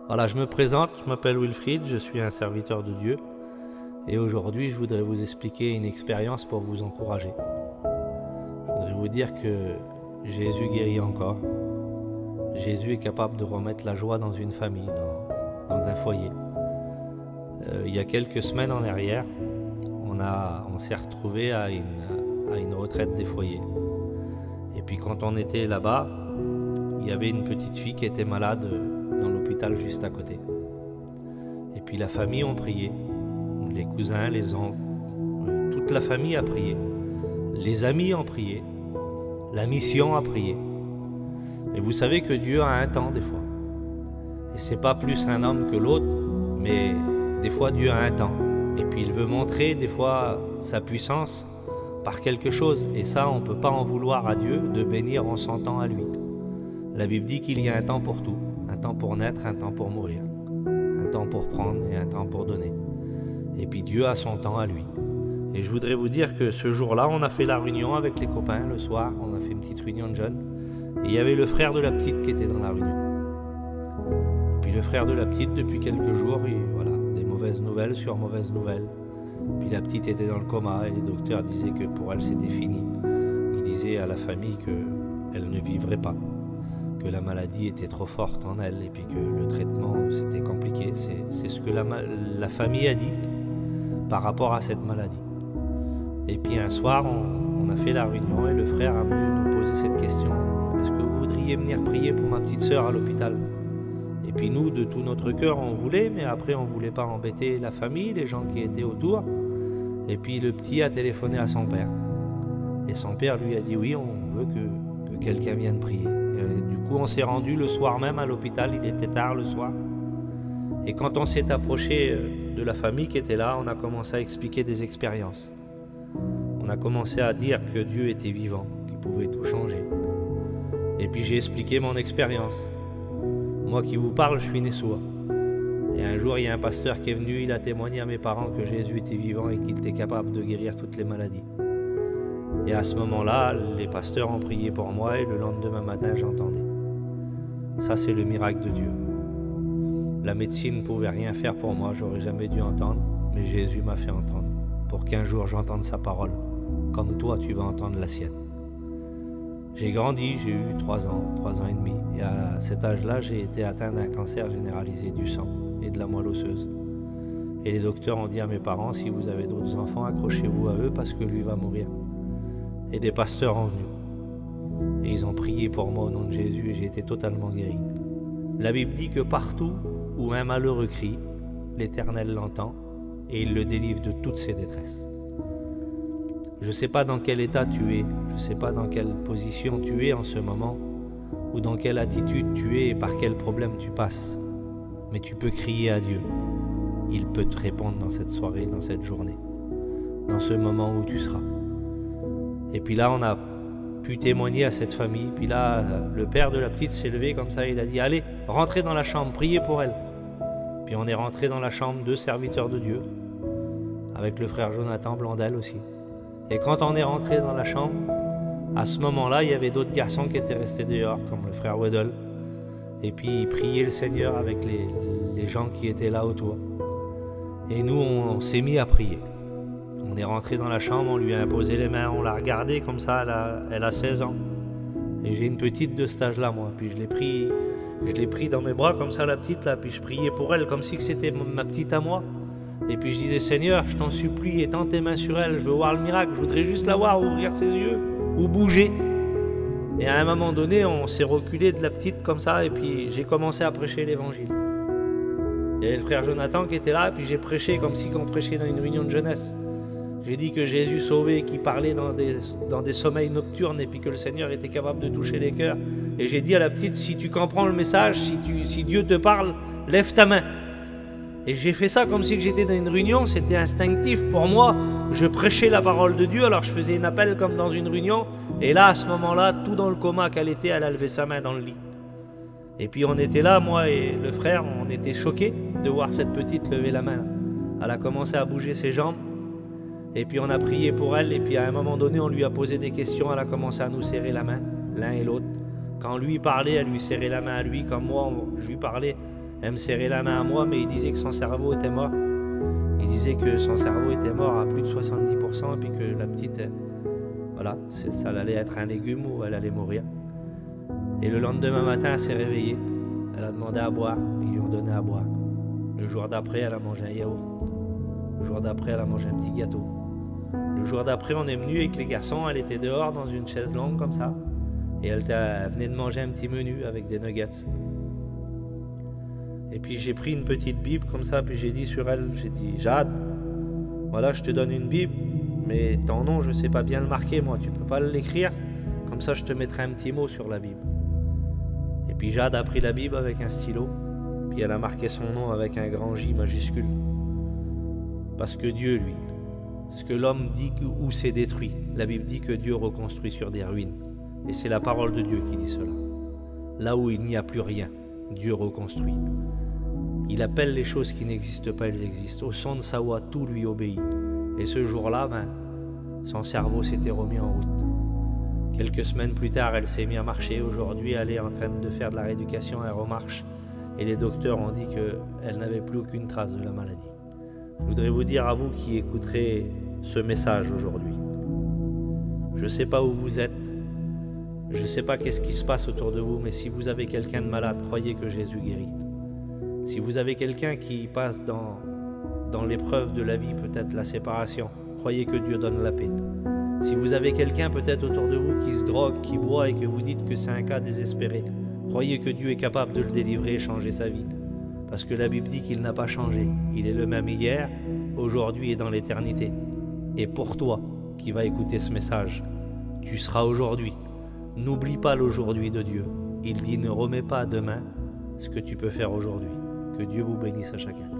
Voilà, je me présente, je m'appelle Wilfried, je suis un serviteur de Dieu et aujourd'hui je voudrais vous expliquer une expérience pour vous encourager. Je voudrais vous dire que Jésus guérit encore. Jésus est capable de remettre la joie dans une famille, dans un foyer. Il y a quelques semaines en arrière, on s'est retrouvé à une retraite des foyers. Et puis quand on était là-bas, il y avait une petite fille qui était malade dans l'hôpital juste à côté. Et puis la famille ont prié, les cousins, les oncles, toute la famille a prié, les amis ont prié, la mission a prié. Et vous savez que Dieu a un temps des fois. Et c'est pas plus un homme que l'autre, mais des fois Dieu a un temps. Et puis il veut montrer des fois sa puissance par quelque chose. Et ça, on ne peut pas en vouloir à Dieu de bénir en son temps à lui. La Bible dit qu'il y a un temps pour tout. Un temps pour naître, un temps pour mourir. Un temps pour prendre et un temps pour donner. Et puis Dieu a son temps à lui. Et je voudrais vous dire que ce jour-là, on a fait la réunion avec les copains le soir. On a fait une petite réunion de jeunes. Et il y avait le frère de la petite qui était dans la réunion. Et puis le frère de la petite, depuis quelques jours, voilà, des mauvaises nouvelles sur mauvaises nouvelles. Puis la petite était dans le coma et les docteurs disaient que pour elle c'était fini. Ils disaient à la famille qu'elle ne vivrait pas, que la maladie était trop forte en elle et puis que le traitement c'était compliqué. C'est ce que la famille a dit par rapport à cette maladie. Et puis un soir, on a fait la réunion et le frère a venu nous poser cette question. Est-ce que vous voudriez venir prier pour ma petite sœur à l'hôpital? Et puis nous, de tout notre cœur, on voulait, mais après on ne voulait pas embêter la famille, les gens qui étaient autour. Et puis le petit a téléphoné à son père. Et son père lui a dit oui, on veut que quelqu'un vienne prier. Et du coup, on s'est rendu le soir même à l'hôpital, il était tard le soir. Et quand on s'est approché de la famille qui était là, on a commencé à expliquer des expériences. On a commencé à dire que Dieu était vivant, qu'il pouvait tout changer. Et puis j'ai expliqué mon expérience. Moi qui vous parle, je suis né sourd. Et un jour, il y a un pasteur qui est venu, il a témoigné à mes parents que Jésus était vivant et qu'il était capable de guérir toutes les maladies. Et à ce moment-là, les pasteurs ont prié pour moi et le lendemain matin, j'entendais. Ça, c'est le miracle de Dieu. La médecine ne pouvait rien faire pour moi, j'aurais jamais dû entendre, mais Jésus m'a fait entendre pour qu'un jour j'entende sa parole, comme toi tu vas entendre la sienne. J'ai grandi, j'ai eu 3 ans et demi, et à cet âge-là, j'ai été atteint d'un cancer généralisé du sang et de la moelle osseuse. Et les docteurs ont dit à mes parents, si vous avez d'autres enfants, accrochez-vous à eux parce que lui va mourir. Et des pasteurs ont venu. Et ils ont prié pour moi au nom de Jésus et j'ai été totalement guéri. La Bible dit que partout où un malheureux crie, l'Éternel l'entend et il le délivre de toutes ses détresses. Je ne sais pas dans quel état tu es, je ne sais pas dans quelle position tu es en ce moment, ou dans quelle attitude tu es et par quel problème tu passes. Mais tu peux crier à Dieu. Il peut te répondre dans cette soirée, dans cette journée, dans ce moment où tu seras. Et puis là, on a pu témoigner à cette famille. Puis là, le père de la petite s'est levé comme ça, il a dit « Allez, rentrez dans la chambre, priez pour elle ». Puis on est rentré dans la chambre, 2 serviteurs de Dieu, avec le frère Jonathan Blandel aussi. Et quand on est rentré dans la chambre, à ce moment-là, il y avait d'autres garçons qui étaient restés dehors, comme le frère Weddle. Et puis ils priaient le Seigneur avec les gens qui étaient là autour. Et nous, on s'est mis à prier. On est rentré dans la chambre, on lui a imposé les mains, on l'a regardée comme ça, elle a 16 ans. Et j'ai une petite de cet âge-là, moi. Puis je l'ai pris dans mes bras comme ça, la petite, là. Puis je priais pour elle comme si c'était ma petite à moi. Et puis je disais, Seigneur, je t'en supplie, étends tes mains sur elle, je veux voir le miracle, je voudrais juste la voir ouvrir ses yeux ou bouger. Et à un moment donné, on s'est reculé de la petite comme ça, et puis j'ai commencé à prêcher l'évangile. Il y avait le frère Jonathan qui était là, et puis j'ai prêché comme si on prêchait dans une réunion de jeunesse. J'ai dit que Jésus sauvait, qui parlait dans des sommeils nocturnes, et puis que le Seigneur était capable de toucher les cœurs. Et j'ai dit à la petite, si tu comprends le message, si Dieu te parle, lève ta main. Et j'ai fait ça comme si j'étais dans une réunion, c'était instinctif pour moi. Je prêchais la parole de Dieu, alors je faisais un appel comme dans une réunion. Et là, à ce moment-là, tout dans le coma qu'elle était, elle a levé sa main dans le lit. Et puis on était là, moi et le frère, on était choqués de voir cette petite lever la main. Elle a commencé à bouger ses jambes. Et puis on a prié pour elle, et puis à un moment donné, on lui a posé des questions, elle a commencé à nous serrer la main, l'un et l'autre. Quand lui parlait, elle lui serrait la main à lui, comme moi, je lui parlais. Elle me serrait la main à moi, mais il disait que son cerveau était mort. Il disait que son cerveau était mort à plus de 70% et puis que la petite, voilà, ça allait être un légume ou elle allait mourir. Et le lendemain matin, elle s'est réveillée. Elle a demandé à boire, ils lui ont donné à boire. Le jour d'après, elle a mangé un yaourt. Le jour d'après, elle a mangé un petit gâteau. Le jour d'après, on est venu avec les garçons, elle était dehors dans une chaise longue comme ça. Et elle venait de manger un petit menu avec des nuggets. Et puis j'ai pris une petite Bible comme ça, puis j'ai dit sur elle, j'ai dit, Jade, voilà, je te donne une Bible, mais ton nom, je sais pas bien le marquer, moi, tu peux pas l'écrire, comme ça je te mettrai un petit mot sur la Bible. Et puis Jade a pris la Bible avec un stylo, puis elle a marqué son nom avec un grand J majuscule. Parce que Dieu, lui, ce que l'homme dit où c'est détruit, la Bible dit que Dieu reconstruit sur des ruines. Et c'est la parole de Dieu qui dit cela. Là où il n'y a plus rien, Dieu reconstruit. Il appelle les choses qui n'existent pas, elles existent. Au son de sa voix, tout lui obéit. Et ce jour-là, son cerveau s'était remis en route. Quelques semaines plus tard, elle s'est mise à marcher. Aujourd'hui, elle est en train de faire de la rééducation, elle remarche. Et les docteurs ont dit qu'elle n'avait plus aucune trace de la maladie. Je voudrais vous dire à vous qui écouterez ce message aujourd'hui. Je ne sais pas où vous êtes. Je ne sais pas qu'est-ce qui se passe autour de vous, mais si vous avez quelqu'un de malade, croyez que Jésus guérit. Si vous avez quelqu'un qui passe dans l'épreuve de la vie, peut-être la séparation, croyez que Dieu donne la paix. Si vous avez quelqu'un peut-être autour de vous qui se drogue, qui boit et que vous dites que c'est un cas désespéré, croyez que Dieu est capable de le délivrer et changer sa vie. Parce que la Bible dit qu'il n'a pas changé. Il est le même hier, aujourd'hui et dans l'éternité. Et pour toi qui vas écouter ce message, tu seras aujourd'hui. N'oublie pas l'aujourd'hui de Dieu. Il dit ne remets pas à demain ce que tu peux faire aujourd'hui. Que Dieu vous bénisse à chacun.